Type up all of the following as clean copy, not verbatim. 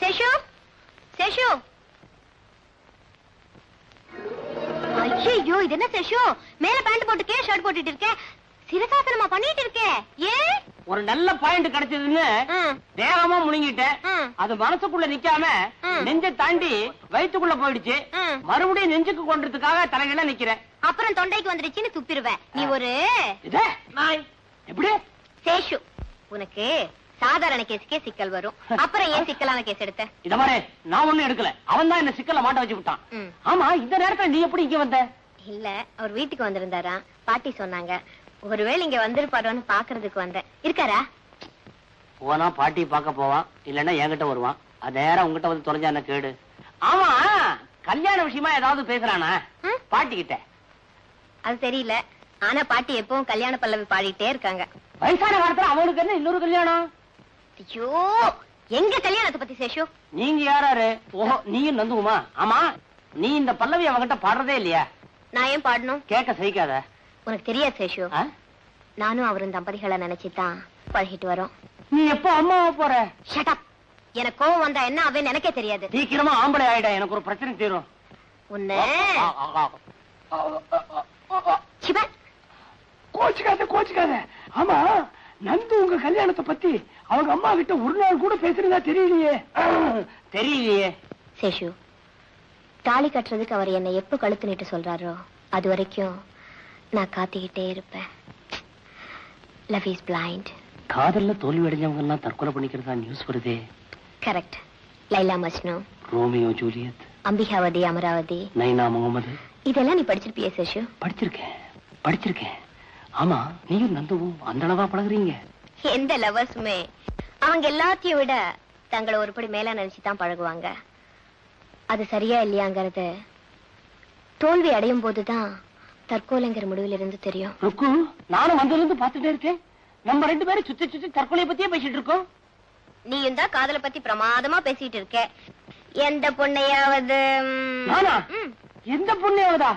சேஷு சேஷு. ஐயோ, இது என்ன சேஷு? மேல பேண்ட் போட்டுக்கே ஷர்ட் போட்டுட்டு இருக்க, சிரசாசனமா பண்ணிட்டு இருக்கே, ஏன்? ஒரு நல்ல பாயிண்ட் கிடைச்சதுன்னு வேகமா முழுங்கிட்டேன். அது மனசுக்குள்ள நிக்காம நெஞ்ச தாண்டி வயிற்றுக்குள்ள போயிடுச்சு. மறுபடியும் நெஞ்சுக்கு கொண்டதுக்காக தலைகள நிக்கிறேன். அப்புறம் தொண்டைக்கு வந்துருச்சுன்னு துப்பிடுவேன். நீ ஒரு நாய். எப்படி சேஷு, உனக்கு சாதாரண கேஸுக்கே சிக்கல் வரும், அப்புறம் ஏன் சிக்கலான கேஸ் எடுத்த? இத மாதிரி நான் ஒண்ணும் எடுக்கல, அவன் தான் என்ன சிக்கல்ல மாட்ட வச்சு விட்டான். ஆமா, இந்த நேரத்துல நீ எப்படி இங்க வந்த? இல்ல, அவர் வீட்டுக்கு வந்திருந்தாரா, பாட்டி சொன்னாங்க. ஒருவேளை இங்க வந்திருப்பாரோன்னு பாக்குறதுக்கு வந்தேன். இருக்காரா? போனா பாட்டி பார்க்க போவான், இல்லன்னா என்கிட்ட வருவான். அதேற உங்ககிட்ட வந்து தொலைஞ்சா என்ன கேடு? ஆமா, கல்யாண விஷயமா ஏதாவது பேசுறானா பாட்டி கிட்ட? அது தெரியல, ஆனா பாட்டி எப்பவும் கல்யாண பல்லவி பாடிட்டே இருக்காங்க. வயசான காலத்துல அவனுக்கு என்ன இன்னொரு கல்யாணம்? ஐயோ, எங்க கல்யாணத்தை பத்தி சேஷு? நீங்க யாராரு? ஓஹோ, நீயும் நந்துகுமா? ஆமா, நீ இந்த பல்லவி அவங்கிட்ட பாடுறதே இல்லையா? நான் ஏன் பாடணும்? கேட்க சகிக்காத. உனக்கு தெரியாது சேஷு, நானும் அவரும் தம்பதிகளை நினைச்சுதான் பழகிட்டு வரோம். நீ எப்போ அம்மாவா போற? Shut up. எனக்கு கோவம் வந்தா என்ன ஆவேன்னு எனக்கே தெரியாது. சீக்கிரமா ஆம்பளை ஆயிட, எனக்கு ஒரு பிரச்சனை தீரும். உன்னை கோச்சுக்காத. ஆமா, நந்து உங்க கல்யாணத்தை பத்தி அவங்க அம்மா கிட்ட ஒரு நாள் கூட பேசுறதா தெரியலையே. சேஷு, தாலி கட்டுறதுக்கு அவர் என்னை எப்ப கழுத்து நீட்டு சொல்றாரோ அது வரைக்கும் நான் காத்திக்கிட்டே இருப்பேன். Love is blind. காதல்ல தோல்வி அடைஞ்சவங்க எல்லாம் தற்கொலை பண்ணிக்கிறதா நியூஸ் வருதே. Correct. Laila Majnu, Romeo Juliet, Ambikavathi, Amaravathi, Naina Mohammed, இதெல்லாம் நீ படிச்சிருப்பிய சேஷு? படிச்சிருக்கேன். ஆமா, நீயும் நந்துவும் அந்த அளவா பழகுறீங்க? எந்த லவர்ஸுமே அவங்க எல்லாத்தையும் விட தங்களை ஒருபடி மேல நினைச்சுதான் பழகுவாங்க. அது சரியா இல்லையாங்கிறது தோல்வி அடையும் போதுதான் தற்கொலைங்கிற முடிவில் இருந்து தெரியும். ருக்கு, நானும் வந்திருந்து பார்த்துட்டே இருக்கேன். நம்ம ரெண்டு பேரும் சுத்தி சுத்தி தற்கொலையை பத்தியே பேசிட்டு இருக்கோம். நீயும் தான் காதலை பத்தி பிரமாதமா பேசிட்டு இருக்க. எந்த பொண்ணையாவது? எந்த பொண்ணையாவதா?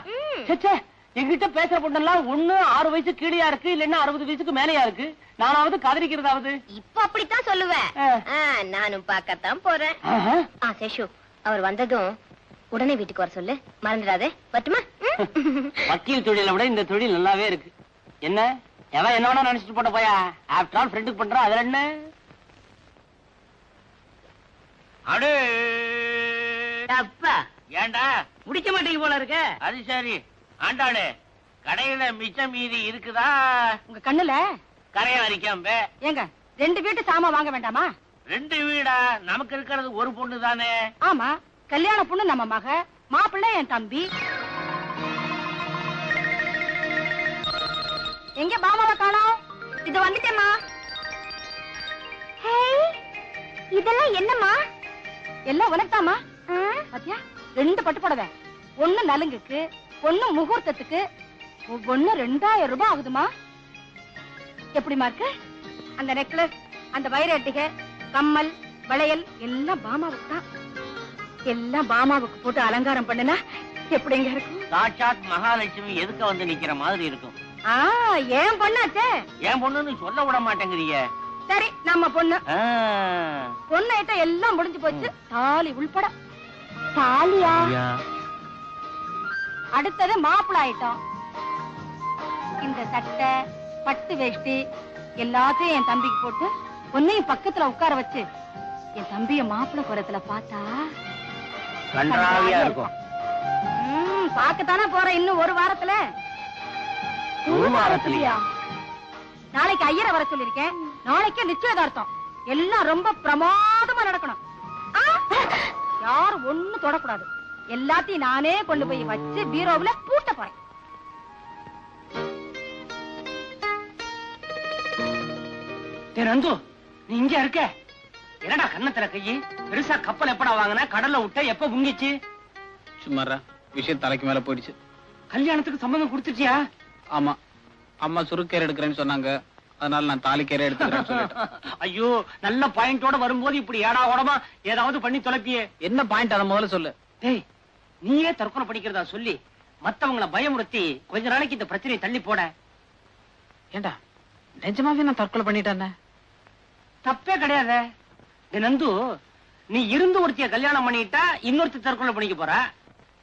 என்கிட்ட பேசுற பொண்ணெல்லாம் ஒண்ணு 6 வயசு கீழயா இருக்கு, இல்லன்னா 60 வயசுக்கு மேலயா இருக்கு. நானாவது காதலிக்கிறதாவது? இப்ப அப்படித்தான் சொல்லுவேன். நானும் பார்க்கத்தான் போறேன். சேஷு, அவர் வந்ததும் உடனே வீட்டுக்கு வர சொல்லு, மறந்துடாதே. பட்டுமா? வக்கீல் தொழிலை விட இந்த தொழில் நல்லாவே இருக்கு. என்ன எவன் என்ன வேணா நினைச்சிட்டு போட்ட போயா, ஆஃப்டர் ஆல் ஃப்ரெண்டுக்கு பண்றா, அதுல என்ன? அடே அப்பா, ஏண்டா முடிக்க மாட்டேங்க போல இருக்க? அது சரி. ஆண்டாளு, கடையில மிச்சம் மீதி இருக்குதா? உங்க கண்ணுல கரைய வரைக்கும் ஏங்க 2 வீட்டு சாமான் வாங்க வேண்டாமா? 2 வீடா? நமக்கு இருக்கிறது ஒரு பொண்ணு தானே. ஆமா, கல்யாண பொண்ணு நம்ம மக, மாப்பிள்ளை என் தம்பி. எங்க பாமாவை காணோம்? இது வந்துட்டேம்மா. இதெல்லாம் என்னம்மா? எல்லாம் உனக்குதாமா. பாத்தியா, 2 பட்டு புடவை, 1 நலுங்குக்கு, 1 முகூர்த்தத்துக்கு, ஒவ்வொன்னு 2000 ரூபாய் ஆகுதுமா. எப்படிமா இருக்கு? அந்த நெக்லஸ், அந்த வைரட்டிகை, கம்மல், வளையல் எல்லாம் பாமாவுக்கு தான். எல்லாம் பாமாவுக்கு போட்டு அலங்காரம் பண்ணுனா எப்படிங்க இருக்கும்? சாட்சாத் மகாலட்சுமி எதுக்க வந்து நிக்கிற மாதிரி இருக்கும். ஏன் பொண்ணாச்சே? ஏன் பொண்ணுன்னு சொல்ல விட மாட்டேங்கிறீங்க. சரி, நம்ம பொண்ணு. பொண்ணு ஐட்ட எல்லாம் முடிஞ்சு போச்சு, தாலி உள்பட. தாலியா? அடுத்தது மாப்பிள்ளை ஆயிட்டோம். இந்த சட்டை, பட்டு வேஷ்டி எல்லாத்தையும் என் தம்பிக்கு போட்டு பொண்ணையும் பக்கத்துல உட்கார வச்சு என் தம்பிய மாப்பிள்ளை குரத்துல பார்த்தா கன்றாவியா இருக்கும். பாக்கத்தானே போற இன்னும் 1 வாரத்துல. 1 வாரத்திலயா? நாளைக்கு ஐயரை வர சொல்லிருக்கேன். நாளைக்கே நிச்சயதார்த்தம். எல்லாம் ரொம்ப பிரமாதமா நடக்கணும். யாரும் ஒண்ணு தொடக்கூடாது. எல்லாத்தையும் நானே கொண்டு போய் வச்சு பீரோவுல பூட்ட போறேன். நந்து, நீ இங்க இருக்க? என்னடா கண்ணத்துல கையி? பெருசா கப்பல் எப்படா வாங்கின? கடல்ல விட்ட எப்ப முங்கிச்சு? சும்மாரா, விஷயம் தலைக்கு மேல போயிடுச்சு. கல்யாணத்துக்கு சம்மதம் கொடுத்துட்டியா? ஆமா, அம்மா சுருக்கேர் எடுக்கிறேன்னு சொன்னாங்க, அதனால நான் தாலிக்கேரை எடுத்துக்கிறேன்னு சொல்லிட்டேன். ஐயோ, நல்ல பாயிண்டோட வரும்போது இப்படி ஏடா ஓடமா ஏதாவது பண்ணி தொலைப்பியே. என்ன பாயிண்ட் அத முதல்ல சொல்லு. டேய், நீயே தற்கொலை பண்ணிக்கிறதா சொல்லி மத்தவங்கள பயமுறுத்தி கொஞ்ச நாளைக்கு இந்த பிரச்சனையை தள்ளி போட. ஏண்டா, நிஜமாவே நான் தற்கொலை பண்ணிட்டேன்? தப்பே கிடையாது. நந்து, நீ இருந்து ஒருத்திய கல்யாணம் பண்ணிட்டா இன்னொருத்தி தற்கொலை பண்ணிக்க போற.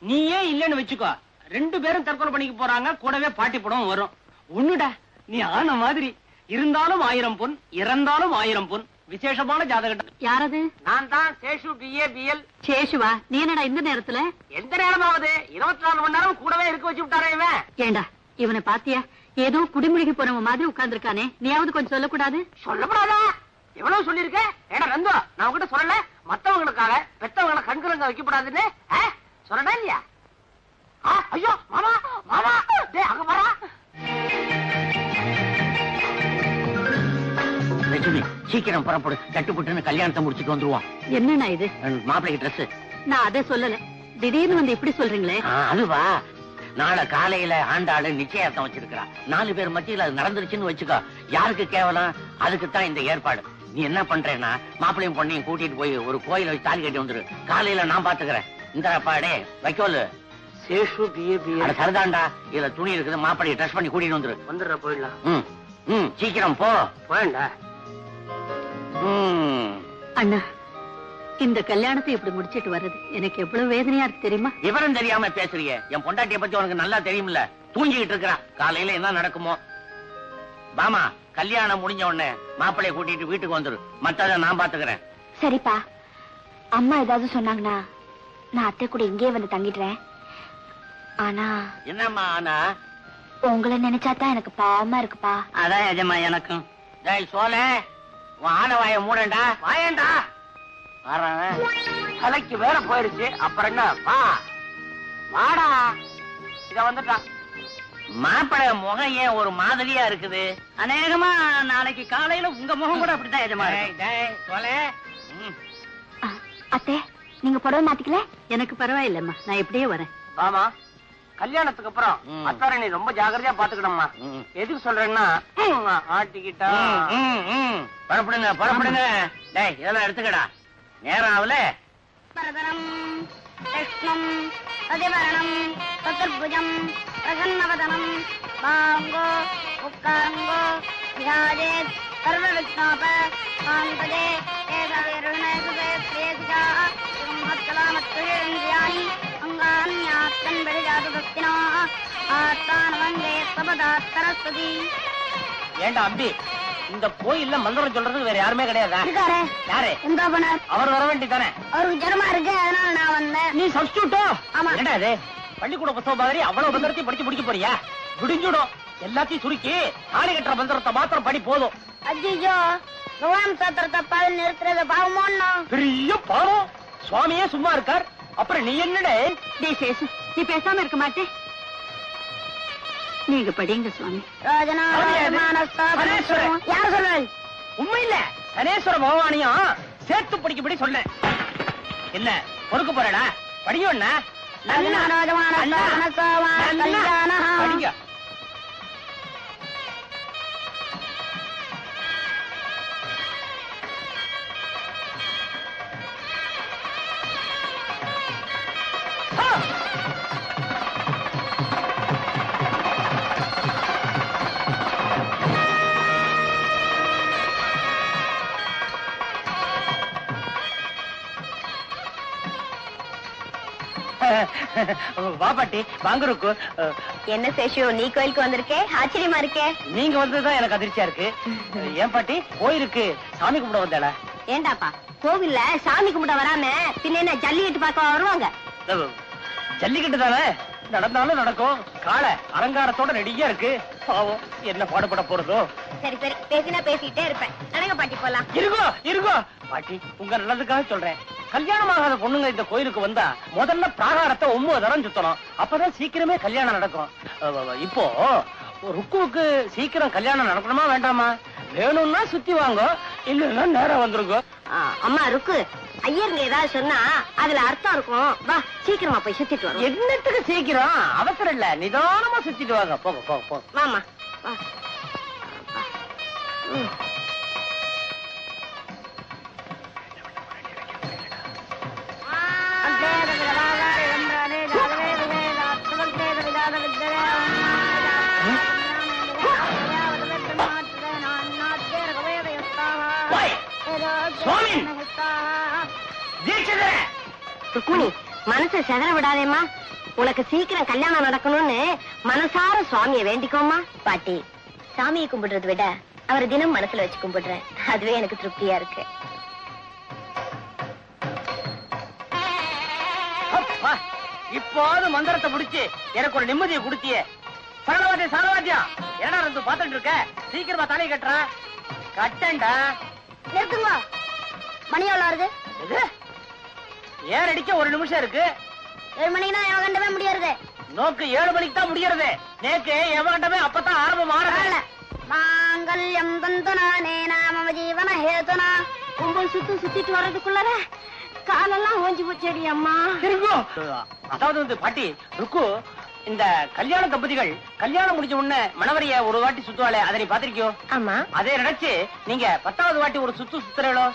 நீயே இல்லன்னு வச்சுக்கோ, 2 பேரும் தற்கொலை பண்ணிக்க போறாங்க. கூடவே பாட்டி படம் வரும். ஒண்ணுடா, நீ ஆன மாதிரி இருந்தாலும் 1000 பொன், இறந்தாலும் 1000 பொன். விசேஷமான ஜாதகம். யாரது? நான் தான் சேஷு, BA BL. சேஷுவா? நீ என்னடா இந்த நேரத்துல? எந்த நேரமாவது 24 மணி நேரம் கூடவே இருக்க வச்சு விட்டாரே இவன். ஏண்டா இவனை பாத்தியா? ஏதோ குடிமுழுகி போனவன் மாதிரி உட்கார்ந்துருக்கானே. நீயாவது கொஞ்சம் சொல்லக்கூடாது? சொல்லப்படாதா? எவ்வளவு சொல்லிருக்க? ஏடா நந்து, நான் உங்ககிட்ட சொல்லல மத்தவங்களுக்காக பெத்தவங்களை கண்கலங்க வைக்கப்படாதுன்னு? சொல்லடா இல்லையா? ஐயோ மாமா, மாமா டேய் அங்க வரா. லட்சுமி சீக்கிரம் புறப்படு, தட்டுப்புட்டுன்னு கல்யாணத்தை முடிச்சிட்டு வந்துருவான். என்னண்ணா இது? மாப்பிள்ளைக்கு ட்ரெஸ். நான் அதை சொல்லல, திடீர்னு வந்து இப்படி சொல்றீங்களே. அதுவா, நாளை காலையில ஆண்டாளு நிச்சயார்த்தம் வச்சிருக்கா. 4 பேர் மத்தியில அது நடந்துருச்சுன்னு வச்சுக்கோ, யாருக்கு கேவலம்? அதுக்குத்தான் இந்த ஏற்பாடு. நீ என்ன பண்றேன்னா, மாப்பிள்ளையும் பொண்ணையும் கூட்டிட்டு போய் ஒரு கோயில வச்சு தாலி கட்டி வந்துரு. காலையில நான் பாத்துக்கிறேன். இந்த பாடே வைக்கோலு சேஷு சரிதான்டா. இதுல துணி இருக்குது, மாப்பிள்ளைய ட்ரெஸ் பண்ணி கூட்டிட்டு வந்துரு. போயிடலாம். சீக்கிரம் போ. போயண்டா. அண்ணா, இந்த கல்யாணத்தை இப்படி முடிச்சிட்டு வர்றது எனக்கு எவ்வளவு வேதனையா இருக்கு தெரியுமா? விவரம் தெரியாம பேசுறீங்க. என் பொண்டாட்டிய பத்தி உனக்கு நல்லா தெரியும்ல. தூங்கிட்டு இருக்கிறா. காலையில என்ன நடக்குமோ. பாமா, கல்யாணம் முடிஞ்ச உடனே மாப்பிள்ளைய கூட்டிட்டு வீட்டுக்கு வந்துரு. மத்தத நான் பாத்துக்கிறேன். சரிப்பா. அம்மா ஏதாவது சொன்னாங்கன்னா நான் அத்தை கூட இங்கே வந்து தங்கிடுறேன். ஆனா என்னம்மா ஆனா? உங்களை நினைச்சாதான் எனக்கு பாவமா இருக்குப்பா. அதான் எஜமா எனக்கும். டேய் சோலே, உன் ஆன வாய மூடண்டா. வாயண்டா. தலைக்கு வேற போயிருச்சு. அப்புறம் என்ன? வா வாடா. இத வந்துட்டான். மாப்பிள்ளை முகம் ஏன் ஒரு மாதிரியா இருக்குது? அநேகமா நாளைக்கு காலையில உங்க முகம் கூட அப்படித்தான் எஜமா. அத்தை, நீங்க புடவை மாத்திக்கல? எனக்கு பரவாயில்லம்மா, நான் எப்படியே வரேன். ஆமா, கல்யாணத்துக்கு அப்புறம் அத்தாரை நீ ரொம்ப ஜாகிரதையா பாத்துக்கணும்மா. எதுக்கு சொல்றேன்னா, ஆட்டிக்கிட்டா புறப்படுங்க புறப்படுங்க. டேய் இதெல்லாம் எடுத்துக்கடா, நேரம் ஆகல. பரதரம் கிருஷ்ணம் அதிவரணம் சதுர்புஜம் பிரசன்னவதனம் பாங்கோ உக்காங்கோ விராஜேத் சர்வ விக்னோப சாந்ததே ஏதவேருணேசுதே பிரேசிகா மத்கலாமத்குரேந்திரியாணி அங்கான்யாத்தன் பரிஜாது பக்தினா ஆத்தான வந்தே சபதாத் சரஸ்வதி. ஏண்டா அம்பி, இந்த கோயில்ல மந்திரம் சொல்றதுக்கு வேற யாருமே கிடையாதா? இருக்காரே. யாரு? எந்த பண்ணார்? அவர் வர வேண்டியதானே? அவருக்கு ஜனமா இருக்கு, அதனால நான் வந்தேன். நீ சப்ஸ்டியூட்டோ? ஆமா. என்னடா இது பள்ளிக்கூட புத்தகம் மாதிரி அவ்வளவு மந்திரத்தையும் படிச்சு முடிக்க போறியா? விடிஞ்சுடும். எல்லாத்தையும் சுருக்கி தாலி கட்டுற மந்திரத்தை மாத்திரம் படி போதும். அஜிஜோ, பகவான் சாத்திரத்தை பாதி நிறுத்துறது பாவமோன்னா? பெரிய பாவம். சுவாமியே சும்மா இருக்கார், அப்புறம் நீ என்னடே? சேஷு, நீ பேசாம இருக்க மாட்டே? நீங்க படிங்க சுவாமி. யார் சொல்றாள்? உண்மை இல்ல, சனேஸ்வர பகவானையும் சேர்த்து படிக்கப்படி சொன்னேன். என்ன பொறுக்க போறடா? படிங்க. படிங்க. வாபாட்டி வாங்குருக்கு. என்ன சேஷு, நீ கோயிலுக்கு வந்திருக்கே, ஆச்சரியமா இருக்கே. நீங்க வந்ததுதான் எனக்கு அதிர்ச்சியா இருக்கு. ஏன் பாட்டி, கோயிலுக்கு சாமி கும்பிட வந்தாளா? ஏண்டாப்பா, கோவில்ல சாமி கும்பிட வராம பின்ன என்ன ஜல்லிக்கட்டு பார்க்க வருவாங்க? ஜல்லிக்கட்டு தானே, நடந்தாலும் நடக்கும். காளை அலங்காரத்தோட ரெடியா இருக்கு. பாவம், என்ன பாடுபட போறதோ. சரி சரி, பேசினா பேசிட்டே இருப்பேன். நடங்க பாட்டி, போலாம். இருக்கோ பாட்டி, உங்க நல்லதுக்காக சொல்றேன். கல்யாணம் ஆகாத பொண்ணுங்க இந்த கோயிலுக்கு வந்தா முதல்ல பிராகாரத்தை 9 தரம் சுத்தணும். அப்பதான் சீக்கிரமே கல்யாணம் நடக்கும். இப்போ ருக்குவுக்கு சீக்கிரம் கல்யாணம் நடக்கணுமா வேண்டாமா? வேணும்னா சுத்தி வாங்க, இல்லன்னா நேரம் வந்துருங்க. அம்மா ருக்கு, ஐயருங்க ஏதாவது சொன்னா அதுல அர்த்தம் இருக்கும். வா, சீக்கிரமா போய் சுத்திட்டு வரும். என்னத்துக்கு சீக்கிரம்? அவசரம் இல்ல, நிதானமா சுத்திட்டு வாங்க. போக போக போக. மாமா வா. ருக்குமணி மனசை செதற விடாதேம்மா. உனக்கு சீக்கிரம் கல்யாணம் நடக்கணும்னு மனசார சுவாமியை வேண்டிக்கோமா. பாட்டி, சாமியை கும்பிடுறதை விட அவரை தினம் மனசுல வச்சு கும்பிடுறேன். அதுவே எனக்கு திருப்தியா இருக்கு. இப்போது மந்திரத்தை முடிச்சு எனக்கு ஒரு நிம்மதியை கொடுத்தியே. சரவாத்தியம் சரவாத்தியம் என்ன இருந்து பாத்துட்டு இருக்க? சீக்கிரமா தலையை கட்டுற. கட்டண்டா. நிறுத்துங்க. மணி எவ்வளவு வருது? ஏன் அடிக்க ஒரு நிமிஷம் இருக்கு. 7 மணினா எவன் கண்டவே முடியாது. நோக்கு 7 மணிக்கு தான் முடியறது. நேக்கு எவன் கண்டவே அப்பதான் ஆரம்பம் ஆரம்ப. மாங்கல்யம் தந்தனானே நாம ஜீவன ஹேதுனா. கும்பல் சுத்திட்டு வர்றதுக்குள்ளார காலெல்லாம் ஓஞ்சி போச்சேடி அம்மா. அதாவது வந்து பாட்டி ருக்கு, இந்த கல்யாண தம்பதிகள் கல்யாணம் முடிஞ்ச உடனே மணவரைய ஒரு வாட்டி சுத்துவாளே, அதை நீ பாத்திருக்கியோ? ஆமா. அதே நினைச்சு நீங்க 10வது வாட்டி ஒரு சுத்துறீங்களோ?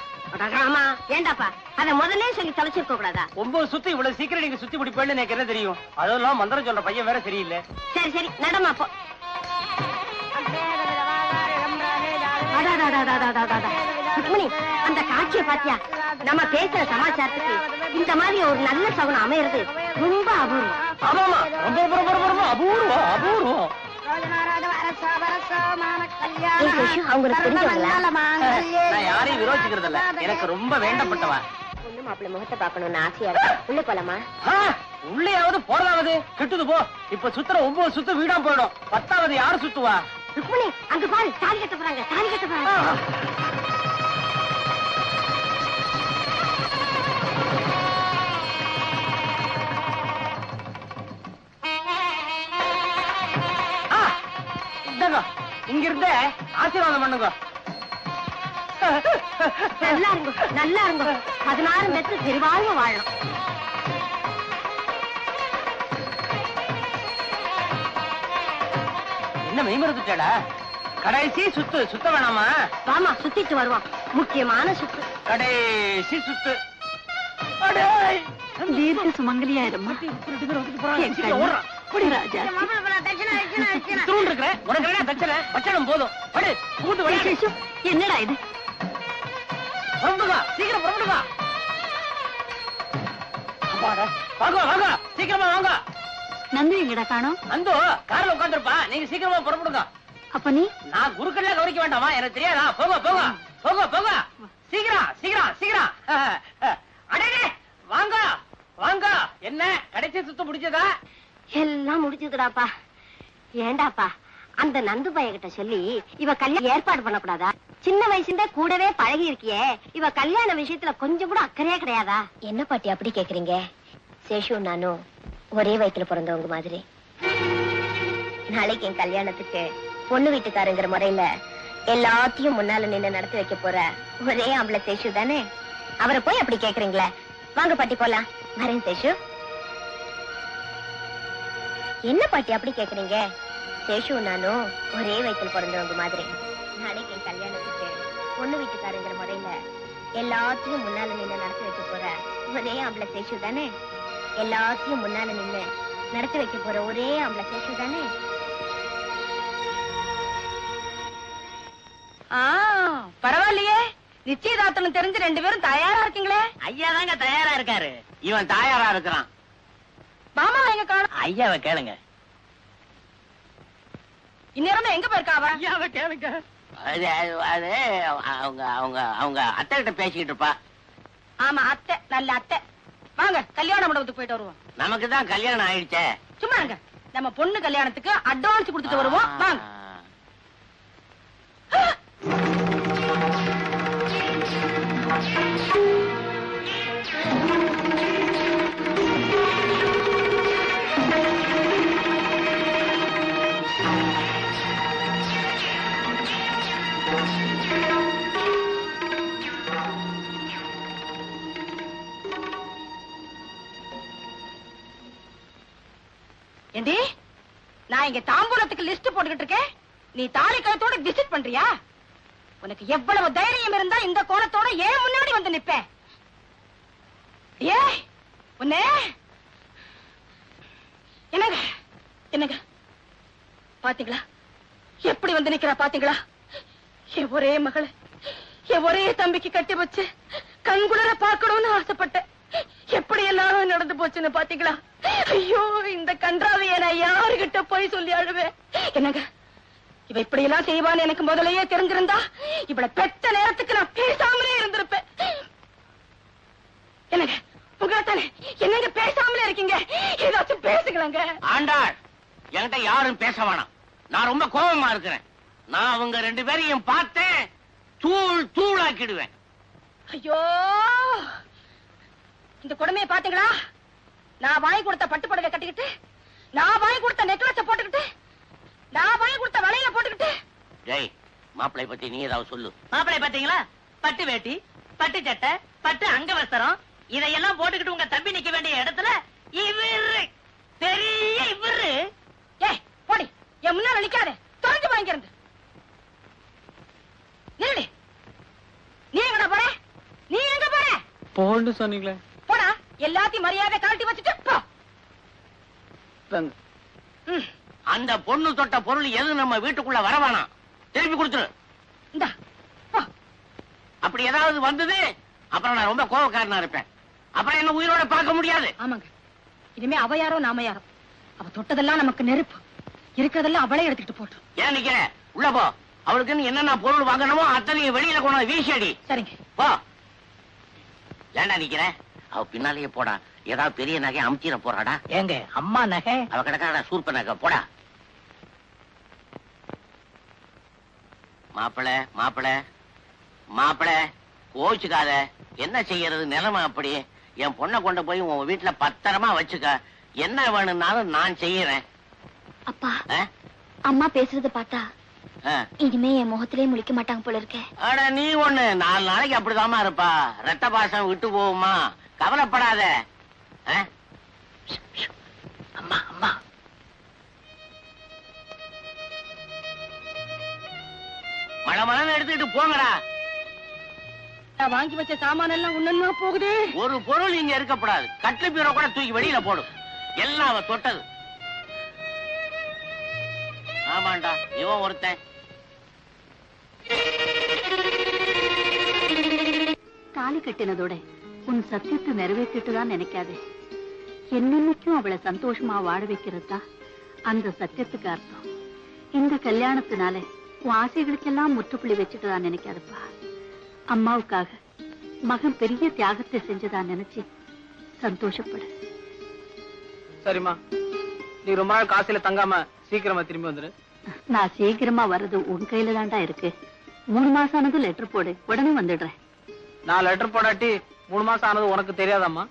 ஆமா. ஏண்டாப்பா அத முதல்ல சொல்லி தொலைச்சிருக்க கூடாதா? 9 சுத்து இவ்வளவு சீக்கிரம் நீங்க சுத்தி முடிப்பேன்னு எனக்கு என்ன தெரியும்? அதெல்லாம் மந்திரம் சொல்ற பையன் வேற சரியில்லை. சரி சரி நடமா போ. ருக்மிணி, அந்த காட்சியை பாத்தியா? நம்ம பேசுற சமாச்சாரத்துக்கு இந்த மாதிரி ஒரு நல்ல சகுனம் அமையிறது ரொம்ப அபூர்வம். ஆமாமா, ரொம்ப ரொம்ப ரொம்ப ரொம்ப அபூர்வம் அபூர்வம். அவங்களுக்கு தெரிஞ்சவங்களா? நான் யாரையும் விரோதிக்கிறது இல்ல, எனக்கு ரொம்ப வேண்டப்பட்டவா. பொண்ணு மாப்பிள்ளை முகத்தை பாக்கணும்னு ஆசையா இருக்கு. உள்ள போலாமா? உள்ளேயாவது போறதாவது கெட்டுது போ. இப்ப சுத்துற 9 சுத்து வீடா போயிடும். 10வது யாரு சுத்துவா? ருக்மிணி, அங்க பாரு, தாலி கட்ட போறாங்க. தாலி கட்ட போறாங்க. இங்க இருந்த ஆசீர்வாதம் பண்ணுங்க. நல்லா இருங்க, நல்லா இருங்க. 16 பேருக்கு பெருவாழ்வு வாழணும். என்ன மெய்மறந்துட்டா? கடைசி சுத்து சுத்த வேணாமா? வாமா, சுத்திட்டு வருவோம். முக்கியமான சுத்து. கடைசி சுத்து. தீர்க்க சுமங்கலியா இருமா. என்னடா இது? சீக்கிரம் புறப்படுங்க. சீக்கிரமா வாங்க. நந்து எங்கடா காணோம்? நந்து கார்ல உட்காந்துருப்பா. நீங்க சீக்கிரமா புறப்படுங்க. அப்ப நீ? நான் குருக்கள்லாம் கவனிக்க வேண்டாமா? எனக்கு தெரியாதா? போங்க போங்க போங்க போங்க. சீக்கிரம் சீக்கிரம் சீக்கிரம். அடே வாங்க வாங்க. என்ன கடைசி சுத்து முடிஞ்சதா? எல்லாம் முடிஞ்சதுடாப்பா. ஏண்டாப்பா அந்த நந்து பையன்கிட்ட சொல்லி இவ கல்யாணம் ஏற்பாடு பண்ணக்கூடாதா? சின்ன வயசுல கூடவே பழகி இருக்கியே, இவ கல்யாண விஷயத்துல கொஞ்சம் கூட அக்கறையா கிடையாதா? என்ன பாட்டி அப்படி கேக்குறீங்க? சேஷு நானும் ஒரே வயித்துல பிறந்தவங்க மாதிரி. நாளைக்கு என் கல்யாணத்துக்கு பொண்ணு வீட்டுக்காரங்கிற முறையில எல்லாத்தையும் முன்னால நின்னு நடத்தி வைக்க போற ஒரே ஆம்பளை சேஷு தானே. அவரை போய் அப்படி கேக்குறீங்களே. வாங்க பாட்டி போலாம். வரேன் சேஷு. என்ன பாட்டி அப்படி கேக்குறீங்க? சேஷு நானும் ஒரே வயித்துல பிறந்தவங்க மாதிரி. நாளைக்கு என் கல்யாணத்துக்கு பொண்ணு வீட்டுக்காரங்கிற முறையில எல்லாத்தையும் முன்னால நின்னு நடத்தி வைக்க போற ஒரே ஆம்பளை சேஷு தானே. எல்லாத்தையும் முன்னால நின்னு நடத்தி வைக்க போற ஒரே ஆம்பளை சேஷு தானே. பரவாயில்லையே, நிச்சயதார்த்தம் தெரிஞ்சு 2 பேரும் தயாரா இருக்கீங்களே. ஐயா தாங்க தயாரா இருக்காரு. இவன் தயாரா இருக்கிறான். மாமா எங்க காணோம்? ஐயாவை கேளுங்க. இந்நேரம் எங்க போயிருக்கா அவ? ஐயாவை கேளுங்க. அது அது அவங்க அவங்க அவங்க அத்தை கிட்ட பேசிக்கிட்டு இருப்பா. ஆமா அத்தை, நல்ல அத்தை. வாங்க கல்யாண மண்டபத்துக்கு போயிட்டு வருவோம். நமக்கு தான் கல்யாணம் ஆயிடுச்சே. சும்மா இருங்க, நம்ம பொண்ணு கல்யாணத்துக்கு அட்வான்ஸ் கொடுத்துட்டு வருவோம். வாங்க. ஏண்டி, நான் இங்க தாம்பூலத்துக்கு லிஸ்ட் போட்டுக்கிட்டு இருக்கேன். நீ தாலி கழுத்தோட விசிட் பண்றியா? உனக்கு எவ்வளவு தைரியம் இருந்தா இந்த கோலத்தோட ஏன் முன்னாடி வந்து நிப்ப? ஏய் உன்னே என்னங்க என்னங்க பாத்தீங்களா எப்படி வந்து நிக்கிறா? பாத்தீங்களா? என் ஒரே மகளை என் ஒரே தம்பிக்கு கட்டி வச்சு கண்குளர பார்க்கணும்னு ஆசைப்பட்டேன். எப்படி எல்லாரும் போச்சுன்னு பாத்தீங்களா? ஐயோ, இந்த கன்றாவைய நான் யாருகிட்ட போய் சொல்லி அழுவேன்? என்னங்க, இவ இப்படி எல்லாம் செய்வான்னு எனக்கு முதலையே தெரிஞ்சிருந்தா இவள பெத்த நேரத்துக்கு நான் பேசாமலே இருந்திருப்பேன். என்னங்க, உங்களாத்தானே என்னங்க பேசாமலே இருக்கீங்க? ஏதாச்சும் பேசுங்களேங்க. ஆண்டாள், என்கிட்ட யாரும் பேச வேணாம். நான் ரொம்ப கோபமா இருக்கிறேன். நான் அவங்க 2 பேரையும் பார்த்தேன், தூள் தூளாக்கிடுவேன். ஐயோ, இந்த கொடுமையை பாத்தீங்களா? நான் வாங்கி கொடுத்த பட்டு புடவை கட்டிக்கிட்டு, நான் வாங்கி கொடுத்த நெக்லஸ போட்டுக்கிட்டு, நான் வாங்கி கொடுத்த வளையல போட்டுக்கிட்டு. ஜெய், மாப்பிளை பத்தி நீ ஏதாவது சொல்லு. மாப்பிளை பாத்தீங்களா? பட்டு வேட்டி, பட்டு சட்டை, பட்டு அங்கவஸ்திரம் இதையெல்லாம் போட்டுக்கிட்டு உங்க தம்பி நிக்க வேண்டிய இடத்துல இவரு பெரிய இவரு. ஏய், போடி, என் முன்னால நிக்காதே, தொலைஞ்சு வாங்கிருந்து. நில்லு. நீ எங்கடா போற? நீ எங்க போற? போன்னு சொன்னீங்களே. போடா, எல்லாத்தையும் மரியாதை கழட்டி வச்சுட்டு போ. தாங்க. ம், அந்த பொண்ணு தொட்ட பொருள் எது நம்ம வீட்டுக்குள்ள வரவானா, திருப்பி கொடுத்துரு. இந்தா போ. அப்படி ஏதாவது வந்தது அப்புறம் நான் ரொம்ப கோபக்காரனா இருப்பேன். அப்புறம் என்ன உயிரோட பார்க்க முடியாது. ஆமாங்க, இனிமே அவ யாரோ நாம யாரோ, அவ தொட்டதெல்லாம் நமக்கு நெருப்பு, இருக்கிறதெல்லாம் அவளே எடுத்துட்டு போட்டோம். ஏன் நிக்கிற? உள்ள போ. அவளுக்கு என்னென்ன பொருள் வாங்கணுமோ அத்தனையும் வெளியில கொண்டு வீசடி. சரிங்க. போ. ஏண்டா நிக்கிற? அவ பின்னாலேயே போடா. ஏதாவது பெரிய நகை அமுத்திர போறாடா. ஏங்க, அம்மா நகை அவ கிடக்காடா சூர்ப நகை. போடா. மாப்பிள மாப்பிள மாப்பிள, கோச்சுக்காத. என்ன செய்யறது, நிலைமை அப்படி. என் பொண்ணை கொண்டு போய் உன் வீட்டுல பத்திரமா வச்சுக்க. என்ன வேணும்னாலும் நான் செய்யறேன். அப்பா, ஆ? அம்மா பேசுறத பார்த்தா ஆ. இனிமே என் முகத்திலே முழிக்க மாட்டாங்க போல இருக்கே. அட நீ ஒண்ணு 4 நாளைக்கு அப்படிதாம்மா இருப்பா. ரத்த பாசம் விட்டு போகுமா, கவலைப்படாத. ஆ? அம்மா அம்மா மழை எடுத்துக்கிட்டு போங்கடா. நான் வாங்கி வச்ச சாமான எல்லாம் ஒண்ணுன்னா போகுது. ஒரு பொருள் இங்க இருக்கப்படாது. கட்டு பீரோ கூட தூக்கி வெளியில போடும். எல்லாம் அவ தொட்டது. ஆமாண்டா, இவன் ஒருத்தன். தாலி கட்டினதோட உன் சத்தியத்தை நிறைவேற்றிட்டு தான் நினைக்காதே. என்னென்னைக்கும் அவளை சந்தோஷமா வாழ வைக்கிறது தான் அந்த சத்தியத்துக்கு அர்த்தம். இந்த கல்யாணத்தினால உன் ஆசைகளுக்கெல்லாம் முற்றுப்புள்ளி வச்சுட்டு தான் நினைக்காதப்பா. அம்மாவுக்காக மகன் பெரிய தியாகத்தை செஞ்சதா நினைச்சு சந்தோஷப்படு. சரிம்மா, நீ ரொம்ப நாள் காசில தங்காம சீக்கிரமா திரும்பி வந்துரு. நான் சீக்கிரமா வர்றது உன் கையில தான்டா இருக்கு. 3 மாசம் ஆனது லெட்டர் போடு, உடனே வந்துடுறேன். நான் லெட்டர் போடாட்டி 3 மாசம் ஆனது உனக்கு தெரியாதாம்மா?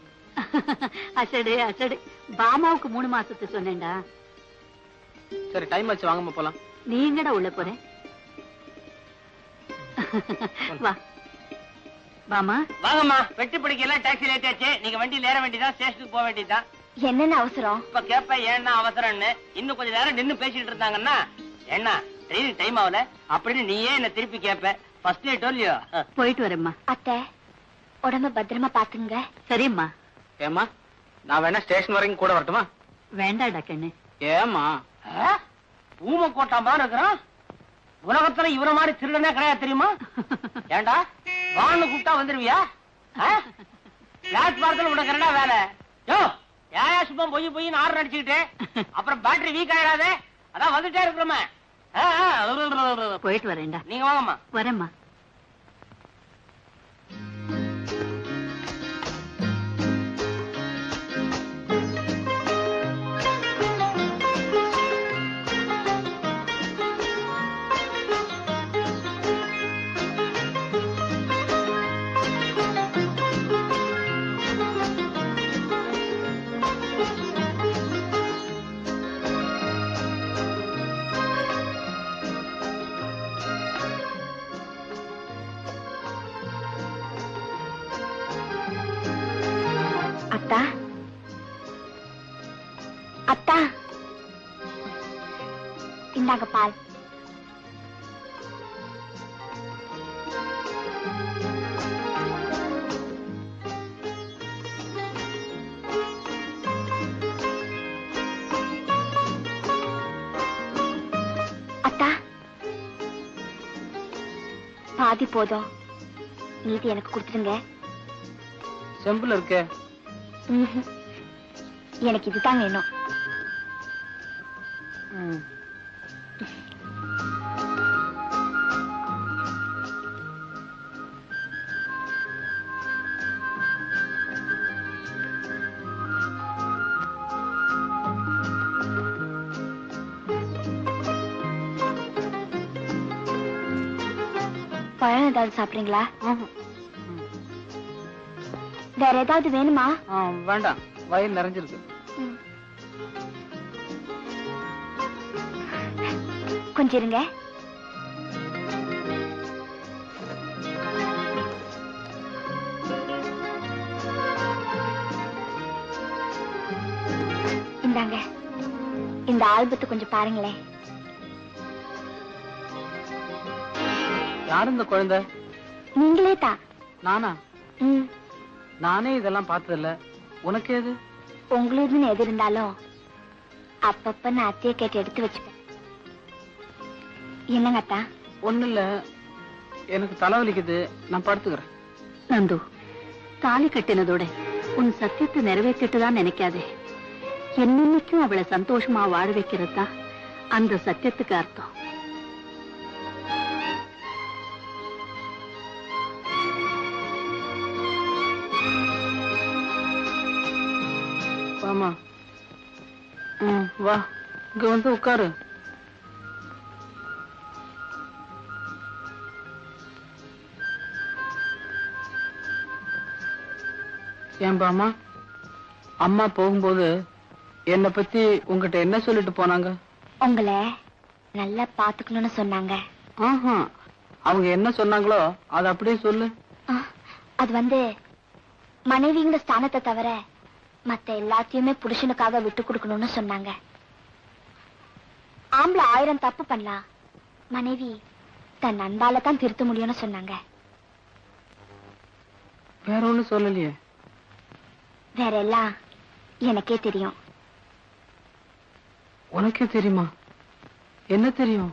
அசடு அசடு, பாமாவுக்கு 3 மாசத்து சொன்னேன்டா. சரி, டைம் வச்சு வாங்கம்மா போலாம். நீ எங்கடா உள்ள போற? வா பாமா. வாங்கம்மா. வெட்டி பிடிக்கலாம். டாக்ஸில ஏத்தாச்சு. நீங்க வண்டியில ஏற வேண்டியதான், ஸ்டேஷனுக்கு போக வேண்டியதான். என்னென்ன அவசரம்? இப்ப கேப்ப ஏன்னா அவசரம்னு. இன்னும் கொஞ்ச நேரம் நின்னு பேசிட்டு இருந்தாங்கன்னா என்ன ட்ரெயின் டைம் ஆகல அப்படின்னு நீயே என்ன திருப்பி கேப்ப. ஃபர்ஸ்ட் டே டோல்லியோ. போயிட்டு வரேம்மா. அத்தை, உடம்ப பத்திரமா பாத்துங்க. சரிம்மா. ஏம்மா, நான் வேணா ஸ்டேஷன் வரைக்கும் கூட வரட்டுமா? வேண்டாடா கண்ணு. ஏம்மா, ஊம கோட்டா மாதிரி இருக்கிறான். உலகத்துல இவர மாதிரி திருடனே கிடையாது தெரியுமா? ஏண்டா வான்னு கூப்பிட்டா வந்துருவியா? பிளாட்பாரத்தில் உனக்கு என்னடா வேலை? யோ, ஏயா சும்மா பொய் பொய்ன்னு ஆறு நடிச்சுக்கிட்டு அப்புறம் பேட்டரி வீக் ஆயிடாதே. அதான் வந்துட்டே இருக்கிறோமே. போயிட்டு வரேன்டா. நீங்க வாங்கம்மா. வரேம்மா. அத்தா, அத்தா, இந்தாங்க பால். அத்தா, பாதி போதும், மீதி எனக்கு கொடுத்துருங்க. செம்பிள் இருக்கே. எனக்கு இதுதான் வேணும். ம். பழம் ஏதாவது சாப்பிடுறீங்களா? ஆஹா. வேற ஏதாவது வேணுமா? வேண்டாம், வயிறு நிறைஞ்சிருக்கு. கொஞ்சம் இருங்க. இந்தாங்க, இந்த ஆல்பத்தை கொஞ்சம் பாருங்களேன். யாரு இந்த குழந்தை? நீங்களே தான். நானா? ம், நானே இதெல்லாம் பார்த்ததில்ல. உனக்கு எது? உங்களுதுன்னு எது இருந்தாலும் அப்பப்ப நான் அத்தையை கேட்டு எடுத்து வச்சுப்பேன். என்னங்க அத்தா? ஒண்ணு இல்ல, எனக்கு தலைவலிக்குது, நான் படுத்துக்கிறேன். நந்து, தாலி கட்டினதோட உன் சத்தியத்தை நிறைவேற்றிட்டுதான் நினைக்காதே. என்னைக்கும் அவளை சந்தோஷமா வாழ வைக்கிறது தான் அந்த சத்தியத்துக்கு அர்த்தம். வாமா. வா, இங்க வந்து உட்காரு. ஏம்பாமா, அம்மா போகும்போது என்னை பத்தி உங்ககிட்ட என்ன சொல்லிட்டு போனாங்க? உங்களை நல்லா பாத்துக்கணும்னு சொன்னாங்க. ஆஹா, அவங்க என்ன சொன்னாங்களோ அதை அப்படியே சொல்லு. அது வந்து மனைவிங்கிற ஸ்தானத்தை தவிர மத்த எல்லாத்தையுமே புருஷனுக்காக விட்டு கொடுக்கணும்னு சொன்னாங்க. ஆம்பளை 1000 தப்பு பண்ணலாம், மனைவி தன் அன்பால தான் திருத்த முடியும்னு சொன்னாங்க. வேற ஒண்ணு சொல்லலையே? வேற எல்லாம் எனக்கே தெரியும். உனக்கே தெரியுமா? என்ன தெரியும்?